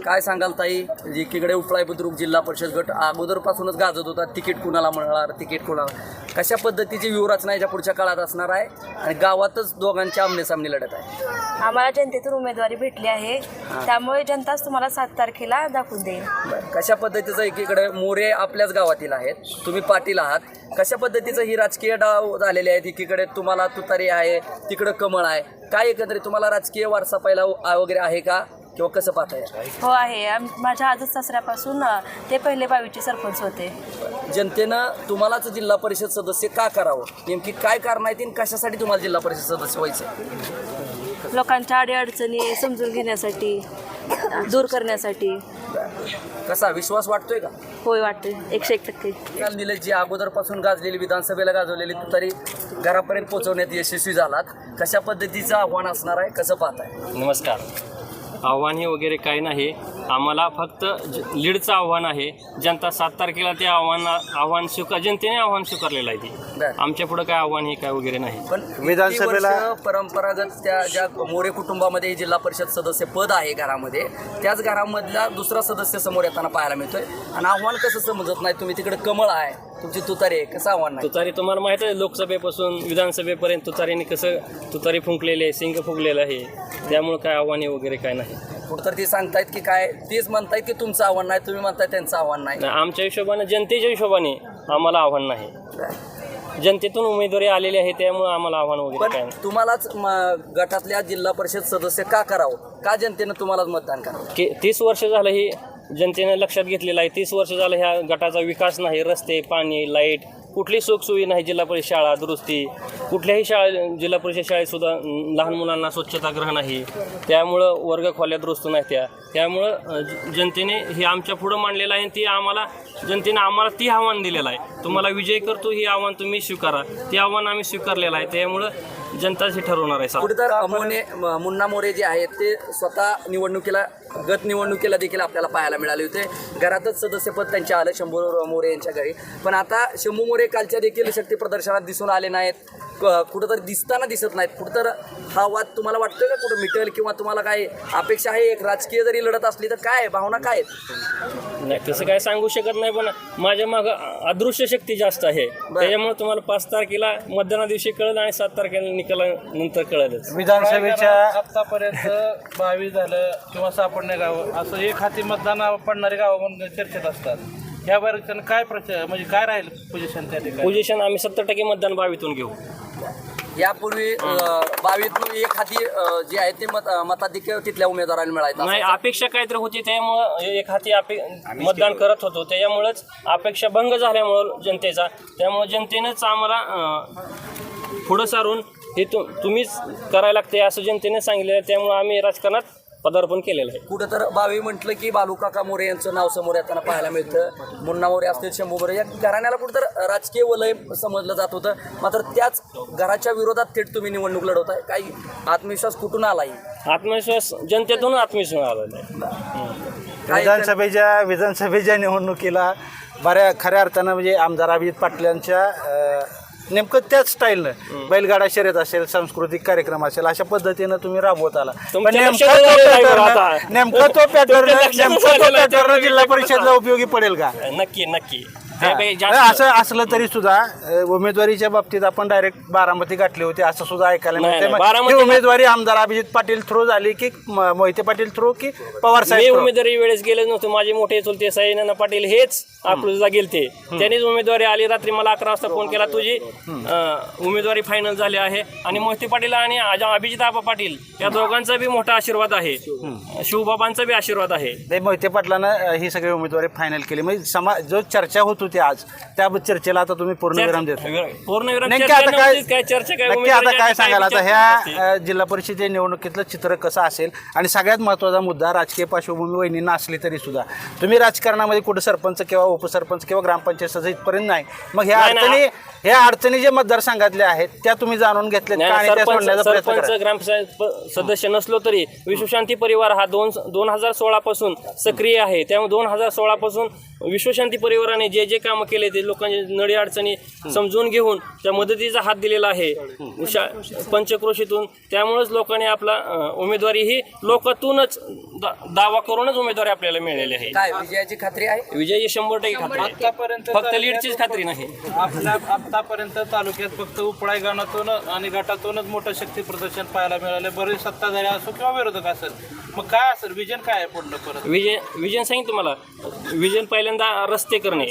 काय सांगाल ताई, एकीकडे उपळाई बुद्रुक जिल्हा परिषद गट अगोदरपासूनच गाजत होता, तिकीट कुणाला मिळणार, तिकीट कुणाला, कशा पद्धतीची व्यूहरचना याच्या पुढच्या काळात असणार आहे आणि गावातच दोघांच्या आमनेसामने लढत आहे? आम्हाला जनतेतून उमेदवारी भेटली आहे, त्यामुळे जनताच तुम्हाला 7 तारखेला दाखवून देईल. कशा पद्धतीचं, एकीकडे मोरे आपल्याच गावातील आहेत, तुम्ही पाटील आहात, कशा पद्धतीचं ही राजकीय डाव झालेले आहेत? एकीकडे तुम्हाला तुतारी आहे, तिकडं कमळ आहे, काय एकंदरीत तुम्हाला राजकीय वारसा पहिला वगैरे आहे का, किंवा कसं पाहताय? हो आहे, माझ्या आजच सासऱ्यापासून ते पहिले 22चे सरपंच होते. जनतेनं तुम्हालाच जिल्हा परिषद सदस्य का करावं, नेमकी काय कारण आहेत आणि कशासाठी तुम्हाला जिल्हा परिषद सदस्य व्हायचं? लोकांच्या अडीअडचणी समजून घेण्यासाठी, दूर करण्यासाठी. कसा विश्वास वाटतोय का? होय, वाटते 101%. निलेश जी अगोदरपासून गाजलेली, विधानसभेला गाजवलेली तुतारी घरापर्यंत पोहोचवण्यात यशस्वी झालात, कशा पद्धतीचं आव्हान असणार आहे, कसं पाहताय? नमस्कार. आव्हान हे वगैरे काही नाही, आम्हाला फक्त लीडचं आव्हान आहे. जनता 7 तारखेला ते आव्हान जनतेने आव्हान स्वीकारलेलं आहे. ते आमच्या पुढं काय आव्हान हे काय वगैरे नाही. पण विधानसभेला परंपरागत त्या ज्या मोरे कुटुंबामध्ये जिल्हा परिषद सदस्य पद आहे घरामध्ये, त्याच घरामधला दुसरा सदस्य समोर येताना पाहायला मिळतोय आणि आव्हान कसं समजत नाही? तुम्ही तिकडे कमळ आहे, तुमची तुतारी आहे, कसं आव्हान नाही? तुतारी तुम्हाला माहीत आहे, लोकसभेपासून विधानसभेपर्यंत तुतारीने कसं तुतारी फुंकलेली आहे, सिंग फुगलेलं आहे, त्यामुळं काय आव्हाने वगैरे काय नाही. कुठं ते सांगतायत की काय, तेच म्हणतायत की तुमचं आव्हान नाही, तुम्ही म्हणताय त्यांचं आव्हान नाही. आमच्या हिशोबाने, जनतेच्या हिशोबाने आम्हाला आव्हान नाही. जनतेतून उमेदवारी आलेली आहे, त्यामुळे आम्हाला आव्हान वगैरे काय नाही. तुम्हालाच गटातल्या जिल्हा परिषद सदस्य का करावं, का जनतेनं तुम्हालाच मतदान करावं? की 30 वर्ष झालं ही जनतेने लक्षात घेतलेलं आहे. 30 वर्ष झालं ह्या गटाचा विकास नाही, रस्ते, पाणी, लाईट, कुठली सुखसोयी नाही. जिल्हा परिषद शाळा दुरुस्ती, कुठल्याही जिल्हा परिषद शाळेतसुद्धा लहान मुलांना स्वच्छतागृह नाही, त्यामुळं वर्ग खोल्या दुरुस्त नाही. त्यामुळं जनतेने हे आमच्या पुढं मांडलेलं आहे. ती जनतेने आम्हाला ती आव्हान दिलेलं आहे, तुम्हाला विजय करतो, ही आव्हान तुम्ही स्वीकारा. ते आव्हान आम्ही स्वीकारलेलं आहे, त्यामुळं जनताच ठरवणार आहे. कुठेतर मुन्ना मोरे जे आहेत ते स्वतः गत निवडणुकीला देखील आपल्याला पाहायला मिळाले होते. घरातच सदस्यपद त्यांचे आलं शंभू मोरे यांच्या घरी. पण आता शंभू मोरे कालच्या देखील शक्ती प्रदर्शनात दिसून आले नाहीत, कुठंतरी दिसताना दिसत नाहीत. कुठंतर हा वाद तुम्हाला वाटतोय का कुठं मिटेल, किंवा तुम्हाला काय अपेक्षा आहे? एक राजकीय जरी लढत असली तर काय भावना काय आहेत? नाही, तसं काय सांगू शकत नाही, पण माझ्या मागं अदृश्य शक्ती जास्त आहे. त्याच्यामुळे तुम्हाला 5 तारखेला मतदाना दिवशी कळलं आणि 7 तारखेला निकालानंतर कळलंच. विधानसभेच्या आतापर्यंत 22 झालं किंवा सापडणे गाव असं एक हाती मतदान पडणारे गाव म्हणून चर्चेत असतात. या बाबतीत काय म्हणजे काय राहील पोझिशन? त्या ठिकाणी पोझिशन आम्ही 70% मतदान 22तून घेऊ. यापूर्वी 22तून एक हाती जे आहे ते मताधिक्य तिथल्या उमेदवारांना मिळायचं नाही. अपेक्षा काहीतरी होती, त्यामुळं एक हाती मतदान करत होतो. त्याच्यामुळेच अपेक्षा भंग झाल्यामुळं जनतेचा, त्यामुळं जनतेनंच आम्हाला पुढं सारून हे तुम्हीच करायला लागते असं जनतेने सांगितलेलं आहे. त्यामुळं आम्ही राजकारणात पदार्पण केलेलं आहे. कुठं तर बावी म्हटलं की बालूकाका मोरे यांचं नाव समोर येताना पाहायला मिळतं. मुन्ना मोरे असतील, शंभू मोरे, या घराण्याला कुठं तर राजकीय वलय समजलं जात होतं. मात्र त्याच घराच्या विरोधात थेट तुम्ही निवडणूक लढवताय. काही आत्मविश्वास कुठून आलाय? आत्मविश्वास जनतेतून आत्मविश्वास आलेला आहे. विधानसभेच्या निवडणुकीला खऱ्या अर्थानं म्हणजे आमदार अभिजित पाटलांच्या नेमकं त्याच स्टाईलनं बैलगाडा शर्यत असेल, सांस्कृतिक कार्यक्रम असेल, अशा पद्धतीनं तुम्ही राबवत आला. पण नेमका तो पॅटर्न जिल्हा परिषदला उपयोगी पडेल का? नक्की. असं असलं तरी सुद्धा उमेदवारीच्या बाबतीत आपण डायरेक्ट बारामती गाठली होती असं सुद्धा ऐकायला मिळते. उमेदवारी आमदार अभिजित पाटील थ्रू झाली की मोहिते पाटील थ्रू की पवार साहेब? उमेदवारी वेळेस गेले नव्हते. माझे मोठे चुलते साईनाना पाटील हेच अकलूजला गेलते, त्यांनीच उमेदवारी आली. रात्री मला 11 वाजता फोन केला, तुझी उमेदवारी फायनल झाली आहे. आणि मोहिते पाटील आणि अभिजित आबा पाटील या दोघांचा बी मोठा आशीर्वाद आहे, शिवबाबांचा बी आशीर्वाद आहे. मोहिते पाटलानं ही सगळी उमेदवारी फायनल केली. म्हणजे जो चर्चा होत होती आज, त्या चर्चेला आता तुम्ही पूर्णविराम देता. आता काय सांगाल आता ह्या जिल्हा परिषदेच्या निवडणुकीतलं चित्र कसं असेल? आणि सगळ्यात महत्त्वाचा मुद्दा, राजकीय पार्श्वभूमी वहिनींना असली तरी सुद्धा तुम्ही राजकारणामध्ये कुठं सरपंच किंवा उपसरपंच किंवा ग्रामपंचायत सदस्य इथपर्यंत नाही. मग ह्या अडचणी जे मतदारसंघातल्या आहेत त्या तुम्ही जाणून घेतल्या? सरपंच ग्रामपंचायत सदस्य नसलो तरी विश्वशांती परिवार हा 2016 पासून सक्रिय आहे. त्यामुळे 2016 पासून विश्वशांती परिवाराने जे जे कामं केले ते लोकांचे नडी अडचणी समजून घेऊन त्या मदतीचा हात दिलेला आहे पंचक्रोशीतून. त्यामुळेच लोकांनी आपला उमेदवारी ही लोकातूनच दावा करूनच उमेदवारी आपल्याला मिळालेली आहे. काय विजयाची खात्री आहे? विजयी 100% खात्री आहे. आतापर्यंत फक्त लीडचीच खात्री नाही. आतापर्यंत तालुक्यात फक्त उपळाई गावातून आणि गटातूनच मोठं शक्ती प्रदर्शन पाहायला मिळाले. बरेच सत्ताधारी असो किंवा विरोधक असेल, मग काय असेल विजन काय आहे पुढलं परत? विजन सांगितलं तुम्हाला. विजन पहिल्यांदा रस्ते करणे,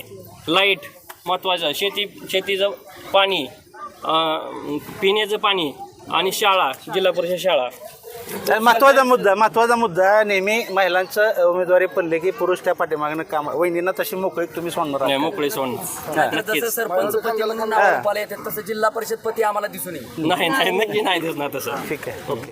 लाईट महत्त्वाचं, शेतीचं पाणी, पिण्याचं पाणी आणि शाळा, जिल्हा परिषद शाळा. महत्वाचा मुद्दा नेहमी महिलांचं उमेदवारी पडले की पुरुष त्या पाठीमागणं काम वहिनींना तशी मोकळी तुम्ही सोडणार आहात. मोकळे सोड जसं सरपंच पती म्हणून नाव रूपाला येतात तसं जिल्हा परिषद पती आम्हाला दिसून येईल. नाही नक्की नाही दिसणार तसं. ठीक आहे. ओके.